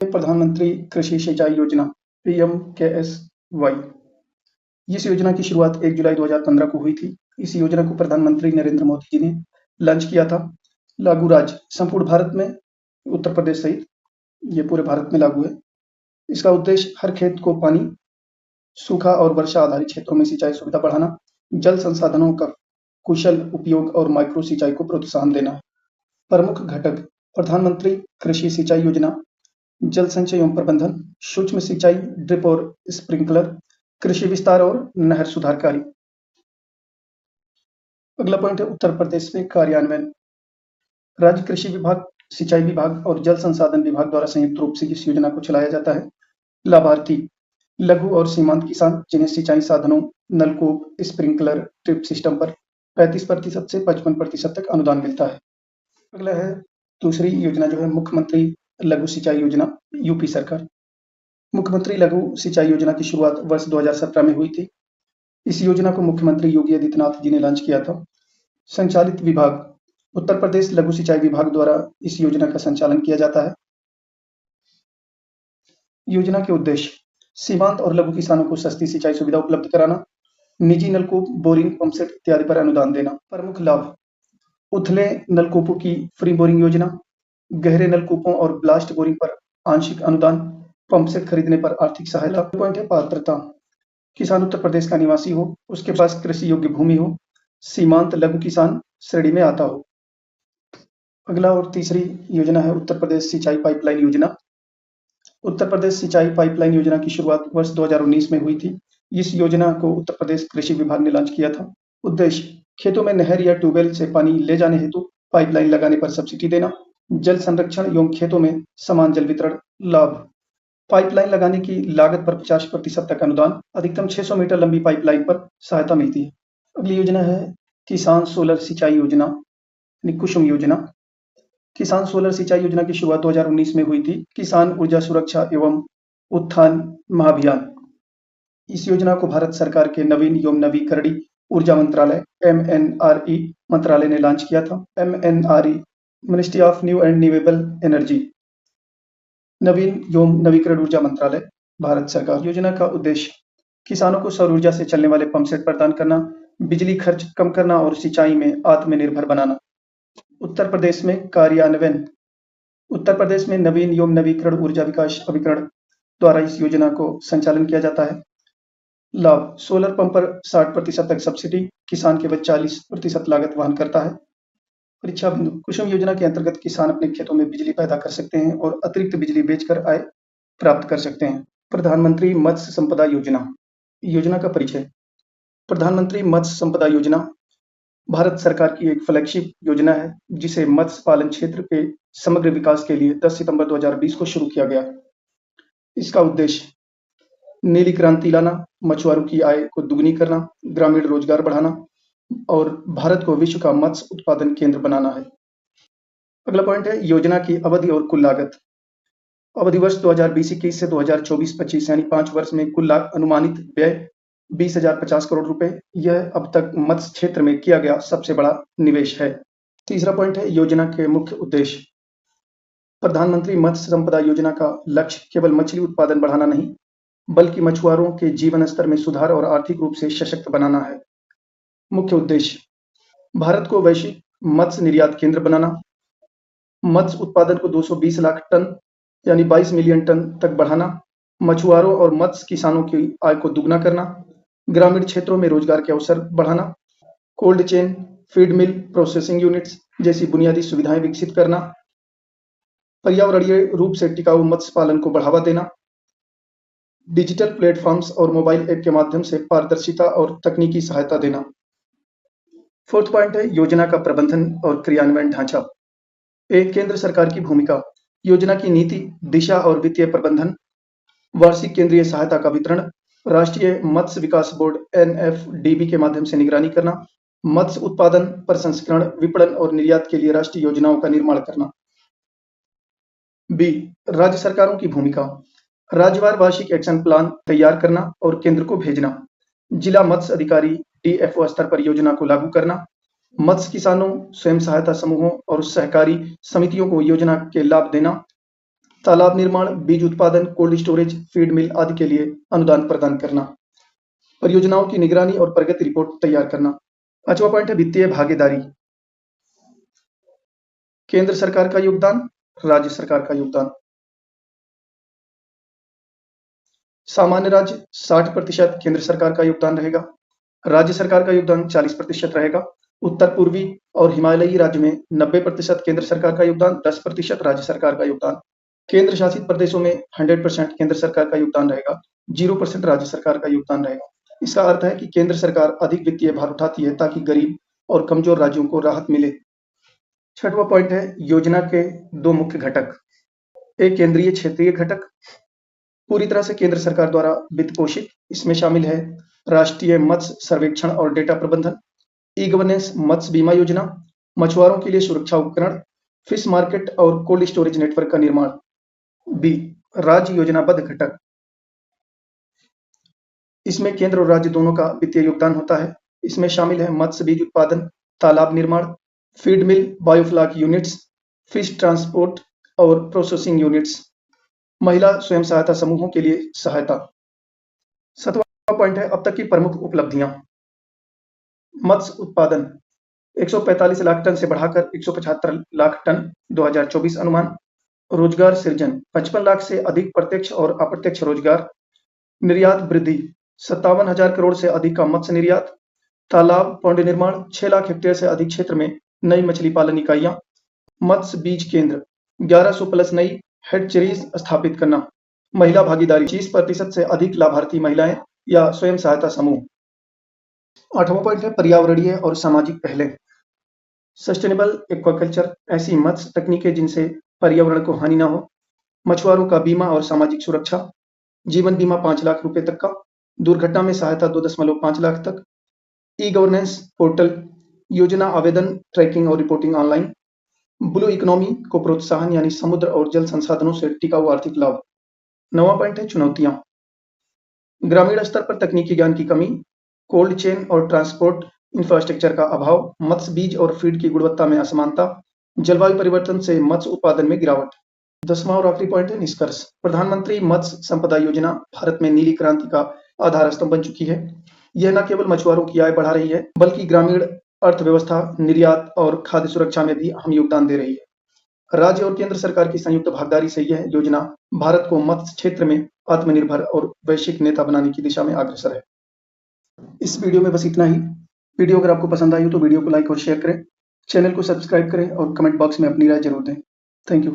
प्रधानमंत्री कृषि सिंचाई योजना (पीएम-केएसवाई). इस योजना की शुरुआत 1 जुलाई 2015 को हुई थी। इस योजना को प्रधानमंत्री नरेंद्र मोदी जी ने लॉन्च किया था। लागू राज्य संपूर्ण भारत में उत्तर प्रदेश सहित ये पूरे भारत में लागू है। इसका उद्देश्य हर खेत को पानी, सूखा और वर्षा आधारित क्षेत्रों में सिंचाई सुविधा बढ़ाना, जल संसाधनों का कुशल उपयोग और माइक्रो सिंचाई को प्रोत्साहन देना है। प्रमुख घटक प्रधानमंत्री कृषि सिंचाई योजना, जल संचय एवं प्रबंधन, सूक्ष्म सिंचाई, ड्रिप और स्प्रिंकलर, कृषि विस्तार और नहर सुधार कार्य। अगला पॉइंट है उत्तर प्रदेश में कार्यान्वयन। राज्य कृषि विभाग, सिंचाई विभाग और जल संसाधन विभाग द्वारा संयुक्त रूप से इस योजना को चलाया जाता है। लाभार्थी लघु और सीमांत किसान जिन्हें सिंचाई साधनों, नलकूप, स्प्रिंकलर, ड्रिप सिस्टम पर 35% से 55% तक अनुदान मिलता है। अगला है दूसरी योजना जो है मुख्यमंत्री लघु सिंचाई योजना, यूपी सरकार। मुख्यमंत्री लघु सिंचाई योजना की शुरुआत वर्ष 2017 में हुई थी। इस योजना को मुख्यमंत्री योगी आदित्यनाथ जी ने लॉन्च किया था। संचालित विभाग उत्तर प्रदेश लघु सिंचाई विभाग द्वारा इस योजना का संचालन किया जाता है। योजना के उद्देश्य सीमांत और लघु किसानों को सस्ती सिंचाई सुविधा उपलब्ध कराना, निजी नलकूप, बोरिंग, पंपसेट इत्यादि पर अनुदान देना। प्रमुख लाभ उथले नलकूपों की फ्री बोरिंग योजना, गहरे नलकूपों और ब्लास्ट बोरिंग पर आंशिक अनुदान, पंपसेट खरीदने पर आर्थिक सहायता। पॉइंट है पात्रता, किसान उत्तर प्रदेश का निवासी हो, उसके पास कृषि योग्य भूमि हो, सीमांत लघु किसान श्रेणी में आता हो। अगला और तीसरी योजना है उत्तर प्रदेश सिंचाई पाइपलाइन योजना। उत्तर प्रदेश सिंचाई पाइपलाइन योजना की शुरुआत वर्ष 2019 में हुई थी। इस योजना को उत्तर प्रदेश कृषि विभाग ने लॉन्च किया था। उद्देश्य खेतों में नहर या ट्यूबवेल से पानी ले जाने हेतु पाइपलाइन लगाने पर सब्सिडी देना, जल संरक्षण एवं खेतों में समान जल वितरण। लाभ पाइपलाइन लगाने की लागत पर 50% तक अनुदान, अधिकतम 600 मीटर लंबी पाइपलाइन पर सहायता मिलती है। अगली योजना है किसान सोलर सिंचाई योजना, यानी कुसुम योजना। किसान सोलर सिंचाई योजना की शुरुआत 2019 में हुई थी। किसान ऊर्जा सुरक्षा एवं उत्थान महाअभियान, इस योजना को भारत सरकार के नवीन एवं नवीकरणीय ऊर्जा मंत्रालय MNRE मंत्रालय ने लॉन्च किया था। MNRE ministry of new and renewable energy, नवीन एवं नवीकरण ऊर्जा मंत्रालय, भारत सरकार। योजना का उद्देश्य किसानों को सौर ऊर्जा से चलने वाले पंपसेट प्रदान करना, बिजली खर्च कम करना और सिंचाई में आत्मनिर्भर बनाना। उत्तर प्रदेश में कार्यान्वयन उत्तर प्रदेश में नवीन एवं नवीकरण ऊर्जा विकास अभिकरण द्वारा इस योजना को संचालन किया जाता है। लाभ सोलर पंप पर 60% तक सब्सिडी, किसान केवल 40% लागत वहन करता है। परीक्षा बिंदु कुसुम योजना के अंतर्गत किसान अपने खेतों में बिजली पैदा कर सकते हैं और अतिरिक्त बिजली बेचकर आय प्राप्त कर सकते हैं। प्रधानमंत्री मत्स्य संपदा योजना, योजना का परिचय। प्रधानमंत्री मत्स्य संपदा योजना भारत सरकार की एक फ्लैगशिप योजना है जिसे मत्स्य पालन क्षेत्र के समग्र विकास के लिए 10 सितंबर 2020 को शुरू किया गया। इसका उद्देश्य नीली क्रांति लाना, मछुआरों की आय को दुगनी करना, ग्रामीण रोजगार बढ़ाना और भारत को विश्व का मत्स्य उत्पादन केंद्र बनाना है। अगला पॉइंट है योजना की अवधि और कुल लागत। अवधि वर्ष 2020-21 से 2024-25 यानी 5 वर्ष में कुल अनुमानित व्यय 20,050 करोड़ रुपए। यह अब तक मत्स्य क्षेत्र में किया गया सबसे बड़ा निवेश है। तीसरा पॉइंट है योजना के मुख्य उद्देश्य। प्रधानमंत्री मत्स्य संपदा योजना का लक्ष्य केवल मछली उत्पादन बढ़ाना नहीं, बल्कि मछुआरों के जीवन स्तर में सुधार और आर्थिक रूप से सशक्त बनाना है। मुख्य उद्देश्य भारत को वैश्विक मत्स्य निर्यात केंद्र बनाना, मत्स्य उत्पादन को 220 लाख टन यानी 22 मिलियन टन तक बढ़ाना, मछुआरों और मत्स्य किसानों की आय को दुगना करना, ग्रामीण क्षेत्रों में रोजगार के अवसर बढ़ाना, कोल्ड चेन, फीड मिल, प्रोसेसिंग यूनिट्स जैसी बुनियादी सुविधाएं विकसित करना, पर्यावरणीय रूप से टिकाऊ मत्स्य पालन को बढ़ावा देना, डिजिटल प्लेटफॉर्म्स और मोबाइल ऐप के माध्यम से पारदर्शिता और तकनीकी सहायता देना। फोर्थ पॉइंट है योजना का प्रबंधन और क्रियान्वयन ढांचा। एक केंद्र सरकार की भूमिका, योजना की नीति, दिशा और वित्तीय प्रबंधन, वार्षिक केंद्रीय सहायता का वितरण, राष्ट्रीय मत्स्य विकास बोर्ड NFDB के माध्यम से निगरानी करना, मत्स्य उत्पादन, प्रसंस्करण, विपणन और निर्यात के लिए राष्ट्रीय योजनाओं का निर्माण करना। बी राज्य सरकारों की भूमिका, राज्यवार वार्षिक एक्शन प्लान तैयार करना और केंद्र को भेजना, जिला मत्स्य अधिकारी DFO स्तर पर योजना को लागू करना, मत्स्य किसानों, स्वयं सहायता समूहों और सहकारी समितियों को योजना के लाभ देना, तालाब निर्माण, बीज उत्पादन, कोल्ड स्टोरेज, फीड मिल आदि के लिए अनुदान प्रदान करना। परियोजनाओं की निगरानी और प्रगति रिपोर्ट तैयार करना। 5वां पॉइंट है वित्तीय भागीदारी। केंद्र सरकार का योगदान, राज्य सरकार का योगदान। सामान्य राज्य 60% केंद्र सरकार का योगदान रहेगा। राज्य सरकार का योगदान 40% रहेगा। उत्तर पूर्वी और हिमालयी राज्य में 90% केंद्र सरकार का योगदान, 10% राज्य सरकार का योगदान। केंद्र शासित प्रदेशों में 100% केंद्र सरकार का योगदान रहेगा, 0% राज्य सरकार का योगदान रहेगा। इसका अर्थ है कि केंद्र सरकार अधिक वित्तीय भार उठाती है ताकि गरीब और कमजोर राज्यों को राहत मिले। 6वां पॉइंट है योजना के 2 मुख्य घटक। एक केंद्रीय क्षेत्रीय घटक, पूरी तरह से केंद्र सरकार द्वारा वित्त पोषित। इसमें शामिल है राष्ट्रीय मत्स्य सर्वेक्षण और डेटा प्रबंधन, ई गवर्नेंस, मत्स्य बीमा योजना, मछुआरों के लिए सुरक्षा उपकरण, फिश मार्केट और कोल्ड स्टोरेज नेटवर्क का निर्माण। बी राज्य योजनाबद्ध घटक, इसमें केंद्र और राज्य दोनों का वित्तीय योगदान होता है। इसमें शामिल है मत्स्य बीज उत्पादन, तालाब निर्माण, फीड मिल, बायोफ्लॉक यूनिट्स, फिश ट्रांसपोर्ट और प्रोसेसिंग यूनिट्स, महिला स्वयं सहायता समूहों के लिए सहायता। 7वां पॉइंट है अब तक की प्रमुख उपलब्धियां। मत्स्य उत्पादन 145 लाख टन से बढ़ाकर 175 लाख टन 2024 अनुमान। रोजगार सृजन 55 लाख से अधिक प्रत्यक्ष और अप्रत्यक्ष रोजगार। निर्यात वृद्धि 57,000 करोड़ से अधिक का मत्स्य निर्यात। तालाब पौंड निर्माण 6 लाख हेक्टेयर से अधिक क्षेत्र में नई मछली पालन इकाइयां। मत्स्य बीज केंद्र 1100 प्लस नई हेडचेरीज स्थापित करना। महिला भागीदारी 20% से अधिक लाभार्थी महिलाएं या स्वयं सहायता समूह। 8वां पॉइंट है पर्यावरणीय और सामाजिक पहलें। सस्टेनेबल एक्वाकल्चर, ऐसी मत्स्य तकनीकें जिनसे पर्यावरण को हानि न हो। मछुआरों का बीमा और सामाजिक सुरक्षा, जीवन बीमा 5 लाख रुपए तक का, दुर्घटना में सहायता 2.5 लाख तक। ई गवर्नेंस पोर्टल, योजना आवेदन, ट्रैकिंग और रिपोर्टिंग ऑनलाइन। ब्लू इकोनॉमी को प्रोत्साहन यानी समुद्र और जल संसाधनों से टिकाऊ आर्थिक लाभ। 9वां पॉइंट है चुनौतियां। ग्रामीण स्तर पर तकनीकी ज्ञान की कमी, कोल्ड चेन और ट्रांसपोर्ट इंफ्रास्ट्रक्चर का अभाव, मत्स्य बीज और फीड की गुणवत्ता में असमानता, जलवायु परिवर्तन से मत्स्य उत्पादन में गिरावट। 10वां और आखिरी पॉइंट है निष्कर्ष। प्रधानमंत्री मत्स्य संपदा योजना भारत में नीली क्रांति का आधार स्तंभ बन चुकी है। यह न केवल मछुआरों की आय बढ़ा रही है, बल्कि ग्रामीण अर्थव्यवस्था, निर्यात और खाद्य सुरक्षा में भी अहम योगदान दे रही है। राज्य और केंद्र सरकार की संयुक्त भागीदारी से यह योजना भारत को मत्स्य क्षेत्र में आत्मनिर्भर और वैश्विक नेता बनाने की दिशा में अग्रसर है। इस वीडियो में बस इतना ही। वीडियो अगर आपको पसंद आई हो तो वीडियो को लाइक और शेयर करें, चैनल को सब्सक्राइब करें और कमेंट बॉक्स में अपनी राय जरूर दें। Thank you.